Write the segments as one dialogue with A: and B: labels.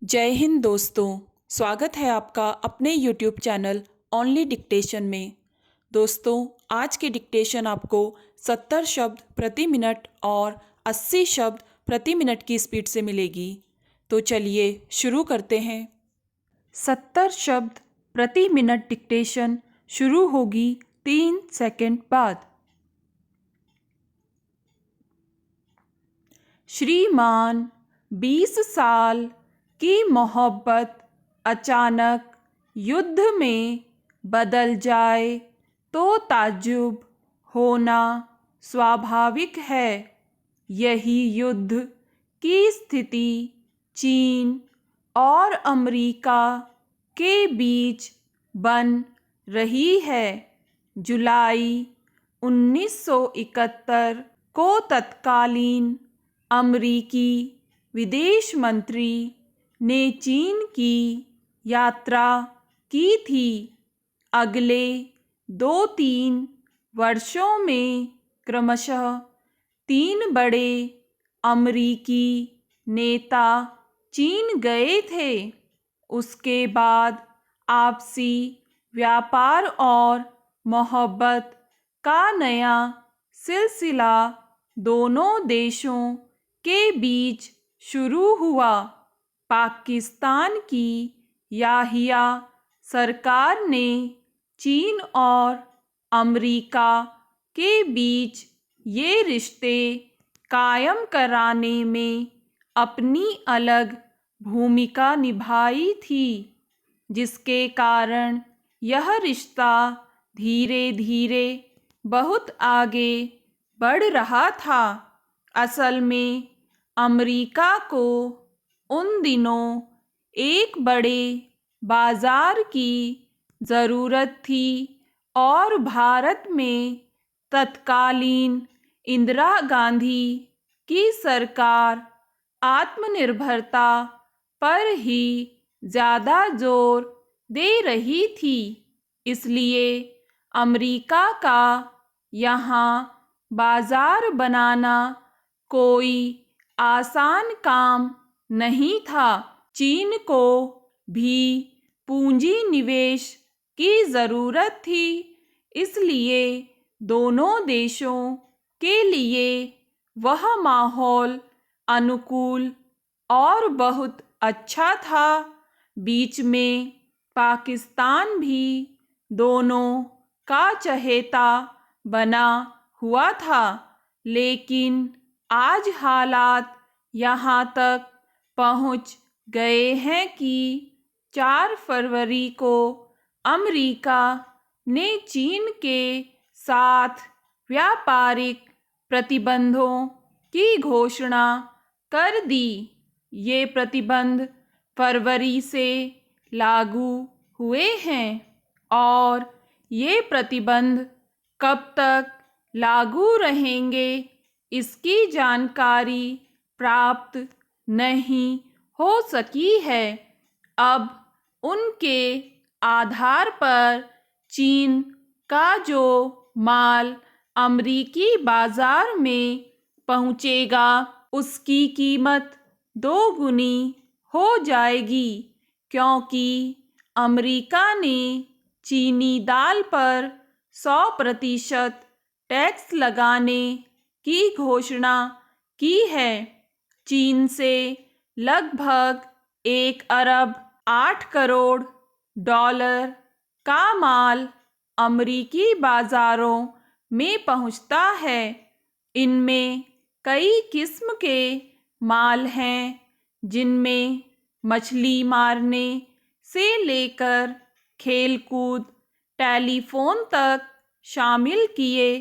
A: जय हिंद दोस्तों। स्वागत है आपका अपने यूट्यूब चैनल ओनली डिक्टेशन में। दोस्तों, आज के डिक्टेशन आपको 70 शब्द प्रति मिनट और 80 शब्द प्रति मिनट की स्पीड से मिलेगी। तो चलिए शुरू करते हैं। 70 शब्द प्रति मिनट डिक्टेशन शुरू होगी 3 सेकंड बाद। श्रीमान, 20 साल की मोहब्बत अचानक युद्ध में बदल जाए तो ताज्जुब होना स्वाभाविक है। यही युद्ध की स्थिति चीन और अमेरिका के बीच बन रही है। जुलाई 1971 को तत्कालीन अमेरिकी विदेश मंत्री ने चीन की यात्रा की थी। अगले 2-3 वर्षों में क्रमशः 3 बड़े अमेरिकी नेता चीन गए थे। उसके बाद आपसी व्यापार और मोहब्बत का नया सिलसिला दोनों देशों के बीच शुरू हुआ। पाकिस्तान की याहिया सरकार ने चीन और अमेरिका के बीच ये रिश्ते कायम कराने में अपनी अलग भूमिका निभाई थी, जिसके कारण यह रिश्ता धीरे धीरे बहुत आगे बढ़ रहा था। असल में अमेरिका को उन दिनों एक बड़े बाजार की ज़रूरत थी और भारत में तत्कालीन इंदिरा गांधी की सरकार आत्मनिर्भरता पर ही ज़्यादा जोर दे रही थी। इसलिए अमेरिका का यहाँ बाजार बनाना कोई आसान काम नहीं था। चीन को भी पूंजी निवेश की ज़रूरत थी, इसलिए दोनों देशों के लिए वह माहौल अनुकूल और बहुत अच्छा था। बीच में पाकिस्तान भी दोनों का चहेता बना हुआ था, लेकिन आज हालात यहाँ तक पहुँच गए हैं कि 4 फरवरी को अमेरिका ने चीन के साथ व्यापारिक प्रतिबंधों की घोषणा कर दी। ये प्रतिबंध फरवरी से लागू हुए हैं और ये प्रतिबंध कब तक लागू रहेंगे इसकी जानकारी प्राप्त नहीं हो सकी है। अब उनके आधार पर चीन का जो माल अमेरिकी बाजार में पहुंचेगा उसकी कीमत 2 गुनी हो जाएगी, क्योंकि अमेरिका ने चीनी दाल पर 100% टैक्स लगाने की घोषणा की है। चीन से लगभग 1 अरब 8 करोड़ डॉलर का माल अमेरिकी बाजारों में पहुंचता है। इनमें कई किस्म के माल हैं, जिनमें मछली मारने से लेकर खेलकूद, टेलीफोन तक शामिल किए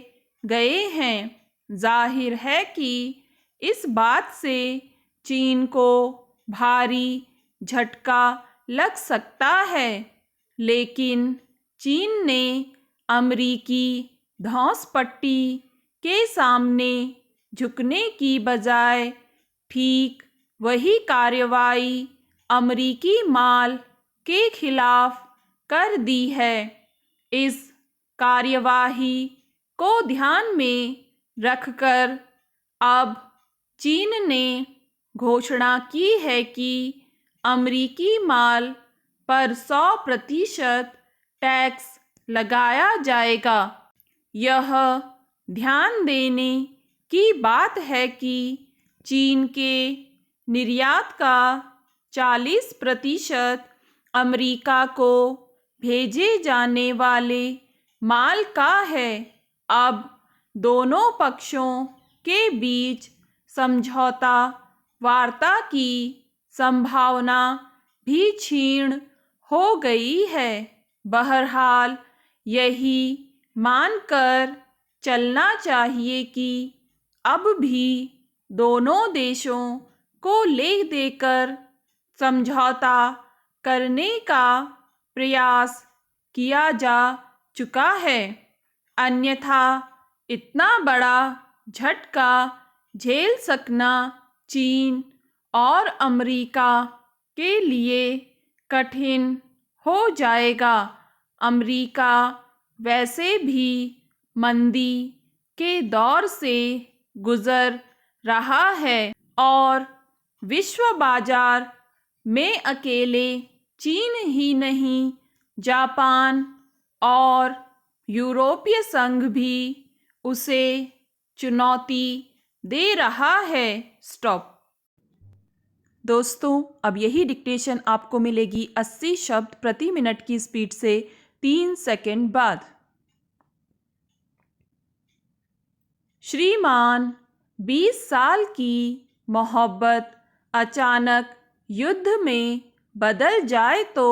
A: गए हैं। जाहिर है कि इस बात से चीन को भारी झटका लग सकता है, लेकिन चीन ने अमेरिकी धौंसपट्टी के सामने झुकने की बजाय ठीक वही कार्रवाई अमेरिकी माल के खिलाफ कर दी है। इस कार्यवाही को ध्यान में रखकर अब चीन ने घोषणा की है कि अमेरिकी माल पर 100% टैक्स लगाया जाएगा। यह ध्यान देने की बात है कि चीन के निर्यात का 40% अमेरिका को भेजे जाने वाले माल का है। अब दोनों पक्षों के बीच समझौता वार्ता की संभावना भी क्षीण हो गई है। बहरहाल यही मानकर चलना चाहिए कि अब भी दोनों देशों को ले देकर समझौता करने का प्रयास किया जा चुका है। अन्यथा इतना बड़ा झटका झेल सकना चीन और अमेरिका के लिए कठिन हो जाएगा। अमेरिका वैसे भी मंदी के दौर से गुजर रहा है और विश्व बाजार में अकेले चीन ही नहीं, जापान और यूरोपीय संघ भी उसे चुनौती दे रहा है। स्टॉप। दोस्तों, अब यही डिक्टेशन आपको मिलेगी 80 शब्द प्रति मिनट की स्पीड से 3 सेकंड बाद। श्रीमान, 20 साल की मोहब्बत अचानक युद्ध में बदल जाए तो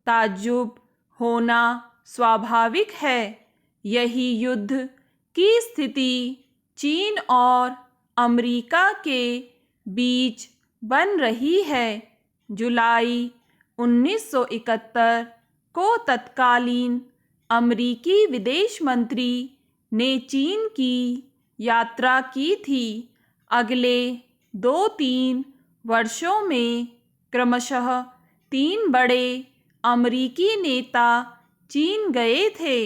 A: ताज्जुब होना स्वाभाविक है। यही युद्ध की स्थिति चीन और अमेरिका के बीच बन रही है। जुलाई 1971 को तत्कालीन अमेरिकी विदेश मंत्री ने चीन की यात्रा की थी। अगले 2-3 वर्षों में क्रमशः 3 बड़े अमेरिकी नेता चीन गए थे।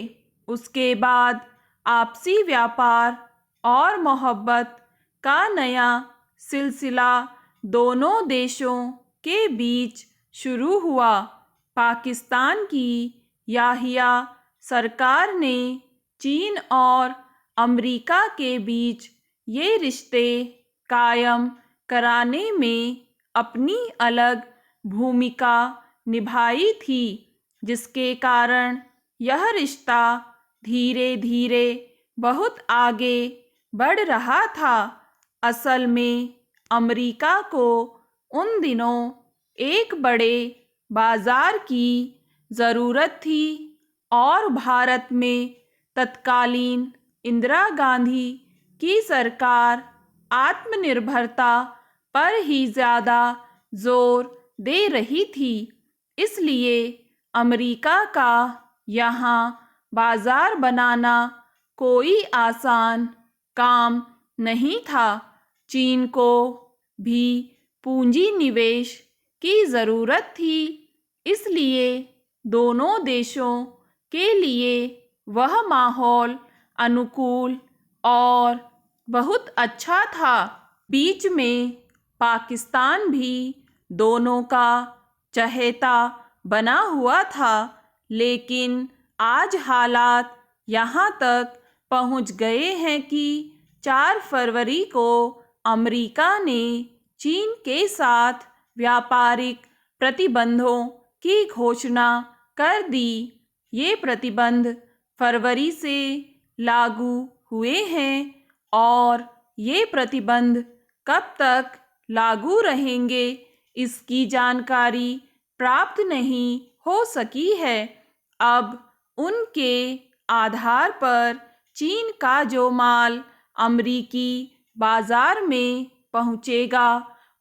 A: उसके बाद आपसी व्यापार और मोहब्बत का नया सिलसिला दोनों देशों के बीच शुरू हुआ। पाकिस्तान की याहिया सरकार ने चीन और अमेरिका के बीच ये रिश्ते कायम कराने में अपनी अलग भूमिका निभाई थी, जिसके कारण यह रिश्ता धीरे धीरे बहुत आगे बढ़ रहा था। असल में अमेरिका को उन दिनों एक बड़े बाजार की ज़रूरत थी और भारत में तत्कालीन इंदिरा गांधी की सरकार आत्मनिर्भरता पर ही ज़्यादा जोर दे रही थी। इसलिए अमेरिका का यहाँ बाजार बनाना कोई आसान काम नहीं था। चीन को भी पूंजी निवेश की ज़रूरत थी, इसलिए दोनों देशों के लिए वह माहौल अनुकूल और बहुत अच्छा था। बीच में पाकिस्तान भी दोनों का चहेता बना हुआ था, लेकिन आज हालात यहाँ तक पहुँच गए हैं कि 4 फरवरी को अमेरिका ने चीन के साथ व्यापारिक प्रतिबंधों की घोषणा कर दी। ये प्रतिबंध फरवरी से लागू हुए हैं और ये प्रतिबंध कब तक लागू रहेंगे इसकी जानकारी प्राप्त नहीं हो सकी है। अब उनके आधार पर चीन का जो माल अमेरिकी बाजार में पहुंचेगा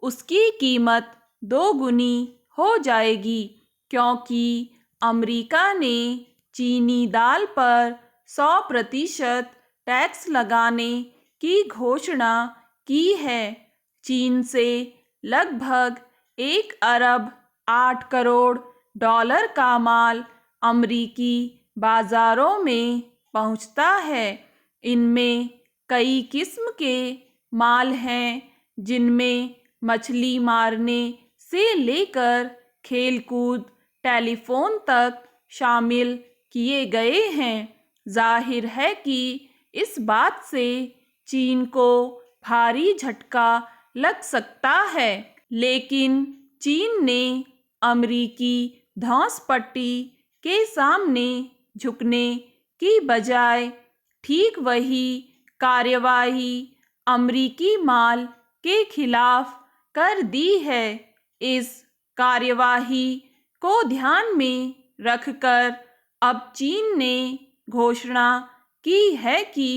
A: उसकी कीमत 2 गुनी हो जाएगी, क्योंकि अमेरिका ने चीनी दाल पर 100% टैक्स लगाने की घोषणा की है। चीन से लगभग 1 अरब 8 करोड़ डॉलर का माल अमेरिकी बाजारों में पहुंचता है। इनमें कई किस्म के माल हैं, जिनमें मछली मारने से लेकर खेलकूद, टेलीफोन तक शामिल किए गए हैं। जाहिर है कि इस बात से चीन को भारी झटका लग सकता है, लेकिन चीन ने अमेरिकी धौंसपट्टी के सामने झुकने की बजाय ठीक वही कार्यवाही अमेरिकी माल के खिलाफ कर दी है। इस कार्यवाही को ध्यान में रखकर अब चीन ने घोषणा की है कि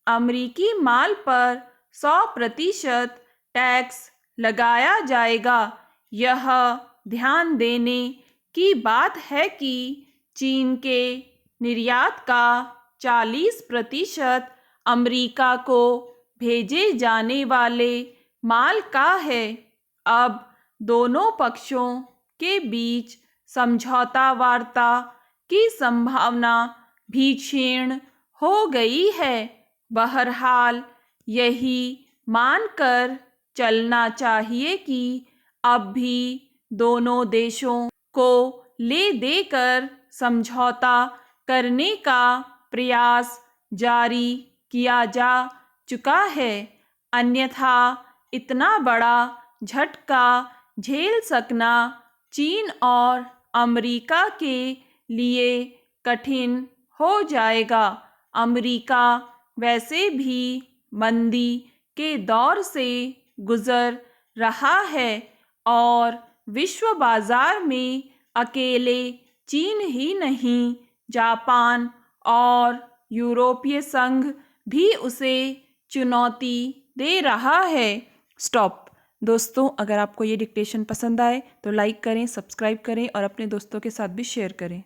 A: अमेरिकी माल पर 100% टैक्स लगाया जाएगा। यह ध्यान देने की बात है कि चीन के निर्यात का 40% अमेरिका को भेजे जाने वाले माल का है। अब दोनों पक्षों के बीच समझौता वार्ता की संभावना भी क्षीण हो गई है। बहरहाल यही मानकर चलना चाहिए कि अब भी दोनों देशों को ले देकर समझौता करने का प्रयास जारी किया जा चुका है, अन्यथा इतना बड़ा झटका झेल सकना चीन और अमेरिका के लिए कठिन हो जाएगा। अमेरिका वैसे भी मंदी के दौर से गुजर रहा है और विश्व बाजार में अकेले चीन ही नहीं, जापान और यूरोपीय संघ भी उसे चुनौती दे रहा है। स्टॉप। दोस्तों, अगर आपको ये डिक्टेशन पसंद आए तो लाइक करें, सब्सक्राइब करें और अपने दोस्तों के साथ भी शेयर करें।